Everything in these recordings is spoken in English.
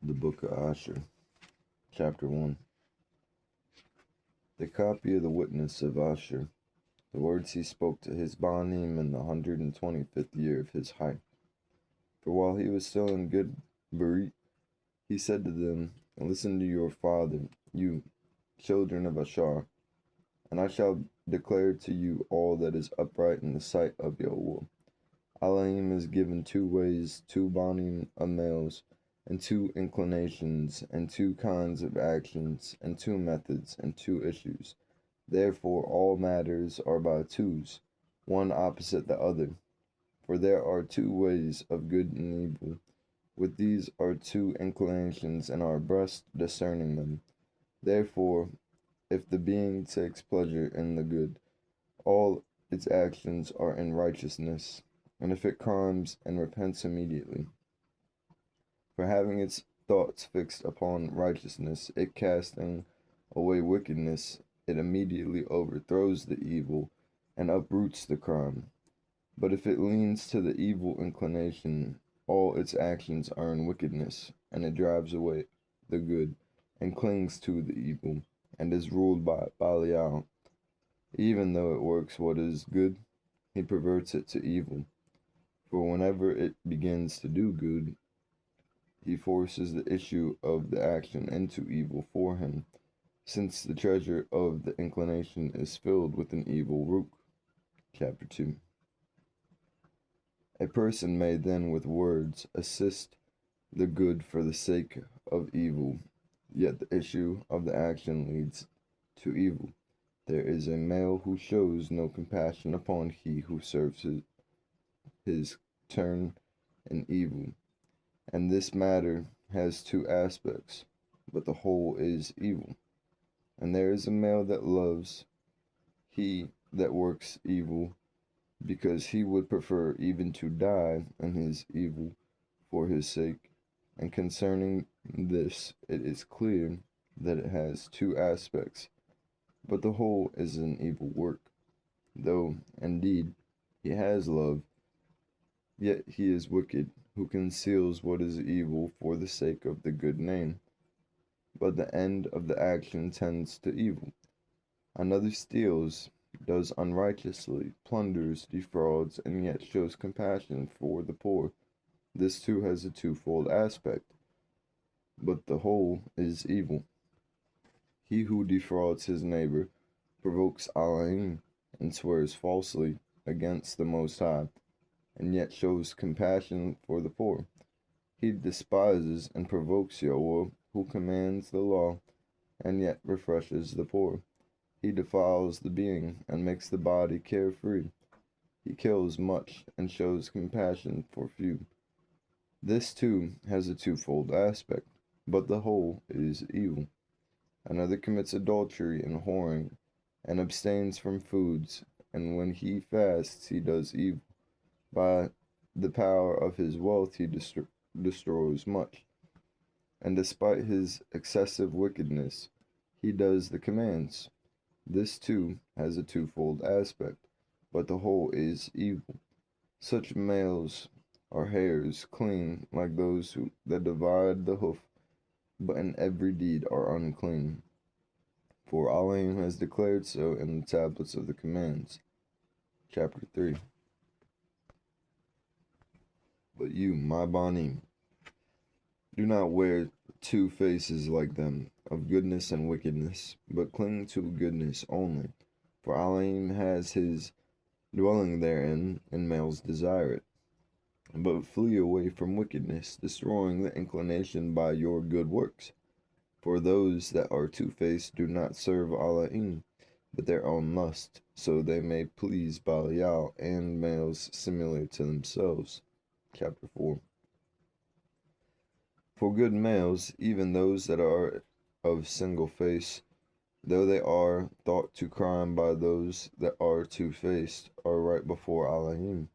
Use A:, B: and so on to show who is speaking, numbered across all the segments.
A: The Book of Ashar, Chapter 1. The copy of the witness of Ashar, the words he spoke to his Banim in the 125th year of his height. For while he was still in good Berit, he said to them, Listen to your father, you children of Ashar, and I shall declare to you all that is upright in the sight of Yaaqub. Elohim is given two ways, two Banim of males, and two inclinations, and two kinds of actions, and two methods, and two issues. Therefore all matters are by twos, one opposite the other. For there are two ways of good and evil. With these are two inclinations in our breast, discerning them. Therefore, if the being takes pleasure in the good, all its actions are in righteousness, and if it crimes and repents immediately, for having its thoughts fixed upon righteousness, it casting away wickedness, it immediately overthrows the evil and uproots the crime. But if it leans to the evil inclination, all its actions are in wickedness, and it drives away the good, and clings to the evil, and is ruled by Belial. Even though it works what is good, he perverts it to evil. For whenever it begins to do good, he forces the issue of the action into evil for him, since the treasure of the inclination is filled with an evil root. Chapter 2. A person may then with words assist the good for the sake of evil, yet the issue of the action leads to evil. There is a male who shows no compassion upon he who serves his turn in evil. And this matter has two aspects, but the whole is evil. And there is a male that loves he that works evil, because he would prefer even to die in his evil for his sake. And concerning this, it is clear that it has two aspects, but the whole is an evil work. Though, indeed, he has love, yet he is wicked, who conceals what is evil for the sake of the good name. But the end of the action tends to evil. Another steals, does unrighteously, plunders, defrauds, and yet shows compassion for the poor. This too has a twofold aspect, but the whole is evil. He who defrauds his neighbor provokes Elohim, and swears falsely against the Most High, and yet shows compassion for the poor. He despises and provokes Yaaqub, who commands the law, and yet refreshes the poor. He defiles the being, and makes the body carefree. He kills much, and shows compassion for few. This too has a twofold aspect, but the whole is evil. Another commits adultery and whoring, and abstains from foods, and when he fasts he does evil. By the power of his wealth he destroys much, and despite his excessive wickedness, he does the commands. This too has a twofold aspect, but the whole is evil. Such males are hairs clean, like those that divide the hoof, but in every deed are unclean. For Elohim has declared so in the tablets of the commands. Chapter 3. But you, my Banim, do not wear two faces like them, of goodness and wickedness, but cling to goodness only. For Elohim has his dwelling therein, and males desire it. But flee away from wickedness, destroying the inclination by your good works. For those that are two-faced do not serve Elohim, but their own lust, so they may please Belial and males similar to themselves. Chapter 4. For good males, even those that are of single face, though they are thought to crime by those that are two-faced, are right before Elohim.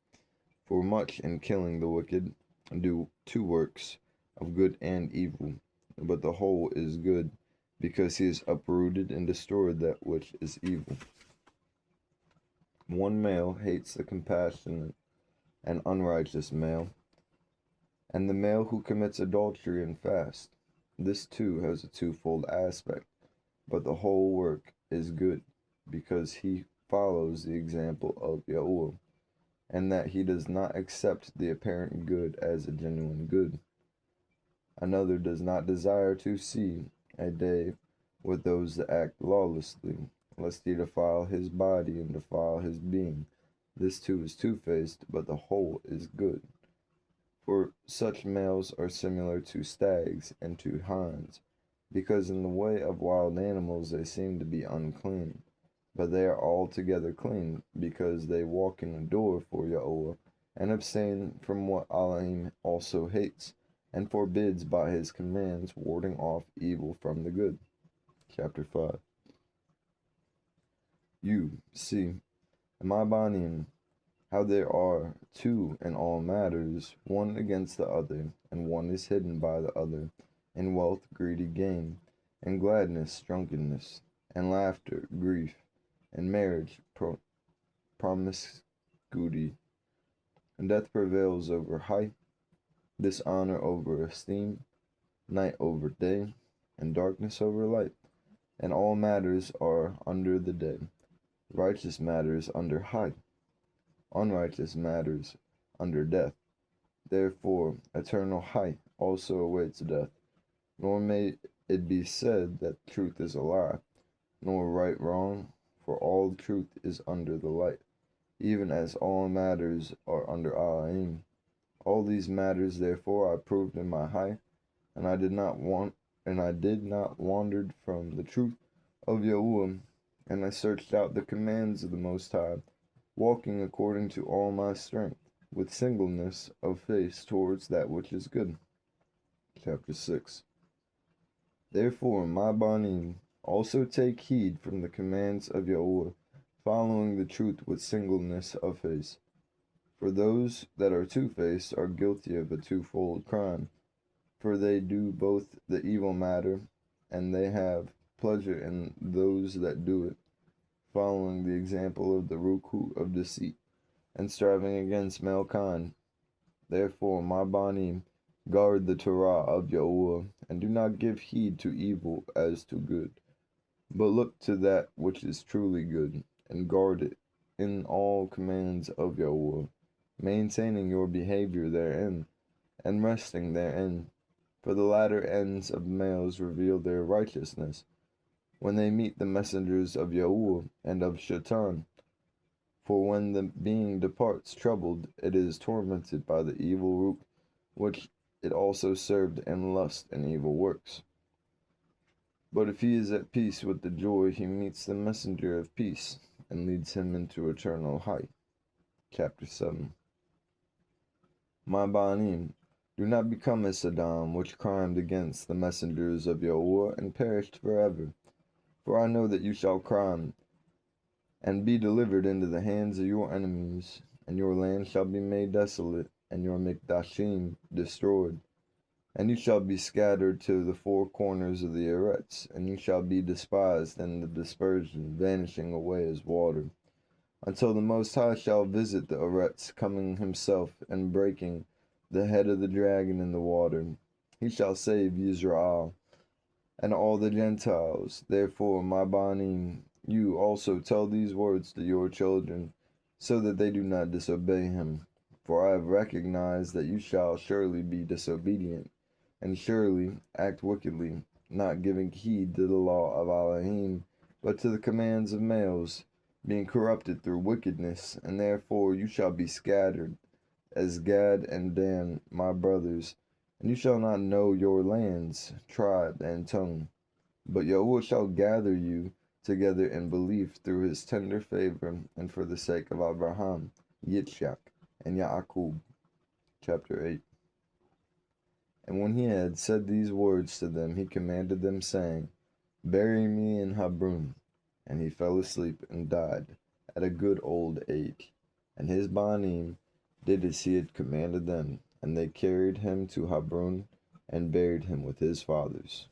A: For much in killing the wicked do two works, of good and evil, but the whole is good, because he has uprooted and destroyed that which is evil. One male hates the compassionate and unrighteous male, and the male who commits adultery and fast. This too has a twofold aspect, but the whole work is good, because he follows the example of Yahuwah, and that he does not accept the apparent good as a genuine good. Another does not desire to see a day with those that act lawlessly, lest he defile his body and defile his being. This too is two-faced, but the whole is good. For such males are similar to stags and to hinds, because in the way of wild animals they seem to be unclean, but they are altogether clean, because they walk in a door for Yahuwah, and abstain from what Elohim also hates, and forbids by his commands, warding off evil from the good. Chapter 5. You see, my banim, how there are two in all matters, one against the other, and one is hidden by the other, in wealth greedy gain, and gladness drunkenness, and laughter grief, and marriage promiscuity, and death prevails over height, dishonor over esteem, night over day, and darkness over light, and all matters are under the day, righteous matters under height, unrighteous matters under death. Therefore, eternal height also awaits death, nor may it be said that truth is a lie, nor right wrong, for all truth is under the light, even as all matters are under Elohim. All these matters, therefore, I proved in my height, and I did not wandered from the truth of Yahuwah, and I searched out the commands of the Most High, walking according to all my strength, with singleness of face towards that which is good. Chapter 6. Therefore, my banim, also take heed from the commands of Yahuwah, following the truth with singleness of face. For those that are two-faced are guilty of a twofold crime, for they do both the evil matter, and they have pleasure in those that do it, following the example of the ruku of deceit, and striving against mankind. Therefore, my banim, guard the Torah of Yahuwah, and do not give heed to evil as to good, but look to that which is truly good, and guard it in all commands of Yahuwah, maintaining your behavior therein, and resting therein. For the latter ends of males reveal their righteousness, when they meet the messengers of Yahuwah and of Shaitan. For when the being departs troubled, it is tormented by the evil root, which it also served in lust and evil works. But if he is at peace with the joy, he meets the messenger of peace, and leads him into eternal height. Chapter 7. My banim, do not become as Saddam, which crimed against the messengers of Yahuwah, and perished forever. For I know that you shall crime, and be delivered into the hands of your enemies, and your land shall be made desolate, and your mikdashim destroyed. And you shall be scattered to the four corners of the Eretz, and you shall be despised in the dispersion, vanishing away as water, until the Most High shall visit the Eretz, coming himself and breaking the head of the dragon in the water. He shall save Yizraal and all the Gentiles. Therefore, my banim, you also tell these words to your children, so that they do not disobey him. For I have recognized that you shall surely be disobedient, and surely act wickedly, not giving heed to the law of Elohim, but to the commands of males, being corrupted through wickedness, and therefore you shall be scattered, as Gad and Dan, my brothers, and you shall not know your lands, tribe, and tongue. But Yahuwah shall gather you together in belief through his tender favor, and for the sake of Abraham, Yitzchak, and Yaaqub. Chapter 8. And when he had said these words to them, he commanded them, saying, Bury me in Hebron. And he fell asleep and died at a good old age. And his banim did as he had commanded them, and they carried him to Hebron, and buried him with his fathers.